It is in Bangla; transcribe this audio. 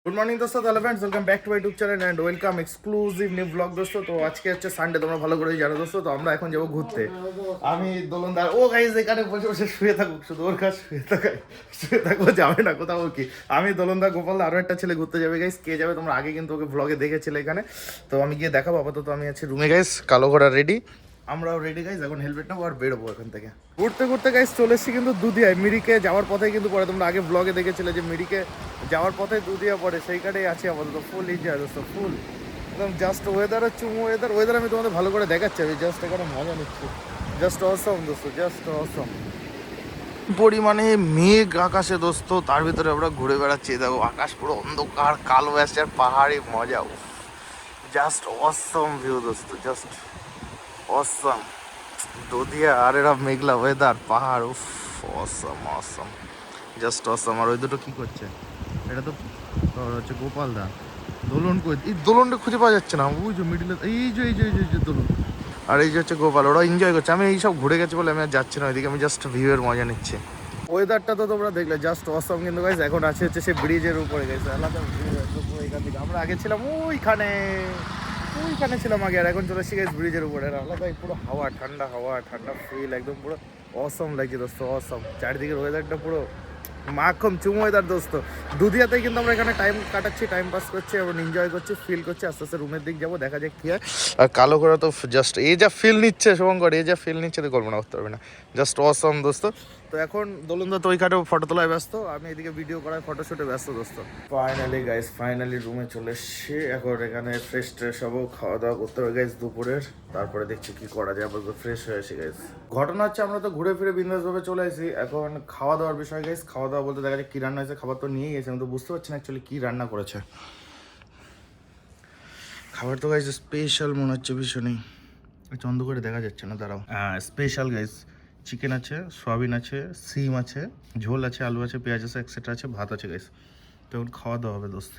গুড মর্নিং দোস্ত, তাহলে friends welcome back to my YouTube channel and welcome exclusive new blog দোস্ত। তো আজকে হচ্ছে সানডে, তোমরা ভালো করেই জানো দোস্ত। তো আমরা এখন যাবো ঘুরতে। আমি দোলনদার ও গাইজ এখানে বসে বসে শুয়ে থাকুক, শুধু ওর কাছে শুয়ে থাকবো, যাবে না কোথাও কি। আমি দোলনদা গোপাল আরও একটা ছেলে ঘুরতে যাবে গাইজ। কে যাবে তোমরা আগে কিন্তু ওকে ব্লগে দেখেছিলে এখানে। তো আমি গিয়ে দেখাবো। আপাতত আমি আছি রুমে গাইজ, কালো ঘোড়া রেডি, আমরাও রেডি গাইজ। এখন হেলমেট নেবো আর বেরোবো এখান থেকে। ঘুরতে ঘুরতে গাইজ চলে এসেছি কিন্তু দুধিয়ায়, মিরিকে যাওয়ার পথে কিন্তু পরে তোমরা আগে ব্লগে দেখেছিলে যে মিরিকে যাওয়ার পথে দুধিয়া পড়ে, সেইখানেই আছি আপাতত। ফুল এনজয় দোস্ত, ফুল একদম জাস্ট ওয়েদার হচ্ছে ওয়েদার আমি তোমাদের ভালো করে দেখাচ্ছি। আমি জাস্ট এখানে মজা নিচ্ছি। জাস্ট অসম দোস্ত, জাস্ট অসম পরিমাণে মেঘ আকাশে দোস্ত, তার ভিতরে আমরা ঘুরে বেড়াচ্ছি। দেখো আকাশ পুরো অন্ধকার কালো আসছে আর পাহাড়ি মজা। জাস্ট অসম ভিউ দোস্ত, জাস্ট অসম দধিয়া। আর এরা মেঘলা ওয়েদার, পাহাড়, উফ অসম অসম, জাস্ট অসম। আর ওই দুটো কি করছে? এটা তো হচ্ছে গোপাল দা। দোলন কই? এই দোলনটা খুঁজে পাওয়া যাচ্ছে না। ওই যে মিডিলে, এই যে দোলন। আর এই যে হচ্ছে গোপাল, ওরা এনজয় করছে। আমি এই সব ঘুরে গেছি বলে আমি আর যাচ্ছি না ওইদিকে, আমি জাস্ট ভিউয়ের মজা নিচ্ছি। ওয়েদারটা তো তোমরা দেখলে, জাস্ট অসম। কিন্তু গাইস এখন আছে হচ্ছে সে ব্রিজের উপরে গেছে, আলাদা ভিউ একদম পুরো এখান থেকে। আমরা আগে ছিলাম ওইখানে ছিলাম আগে, আর এখন চলে এসেছি গাইস ব্রিজের উপরে। আর আলাদাই পুরো হাওয়া, ঠান্ডা ফিল, একদম পুরো অসম লাগছে দোস্ত, অসম। চারিদিকের ওয়েদারটা পুরো মাখন চুমোয়দার দোস্ত। দুধিয়াতেই কিন্তু আমরা এখানে টাইম কাটাচ্ছি, টাইম পাস করছি এবং এনজয় করছি, ফিল করছি। আস্তে আস্তে রুমের দিক যাবো, দেখা যাক কি হয়। আর কালো ঘোড়া তো জাস্ট এই যা ফিল নিচ্ছে শুভঙ্কর, এই যা ফিল নিচ্ছে তো কল্পনা করতে পারবে না। জাস্ট অসম দোস্ত। তো এখন দোলনদা তো ওইখানে ফটো তোলায় ব্যস্ত, আমি এদিকে ভিডিও করায় ফটোশুটে ব্যস্ত দোস্ত। ফাইনালি গাইস, ফাইনালি রুমে চলে এসছি। এখন এখানে ফ্রেশ ট্রেশ হবো, খাওয়া দাওয়া করতে হবে গাইস দুপুরের। তারপরে দেখছি কি করা যায়। আপাতত ফ্রেশ হয়ে আসি গাইস। ঘটনা হচ্ছে আমরা তো ঘুরে ফিরে বিন্দাসভাবে চলে আসি। এখন খাওয়া দাওয়ার বিষয় গাইস, খাওয়া দাওয়া বলতে দেখা যায় কি রান্না হয়েছে। খাবার তো নিয়েই গেছে, আমি তো বুঝতে পারছি না অ্যাকচুয়ালি কি রান্না করেছে। খাবার তো গাইস স্পেশাল মনে হচ্ছে ভীষণই। চন্দ্র করে দেখা যাচ্ছে না, দাঁড়াও। স্পেশাল গাইস, চিকেন আছে, সয়াবিন আছে, সিম আছে, ঝোল আছে, আলু আছে, পেঁয়াজ আছে, এক্সেট্রা আছে, ভাত আছে গাইস। তো এখন খাওয়া দাওয়া হবে দোস্ত।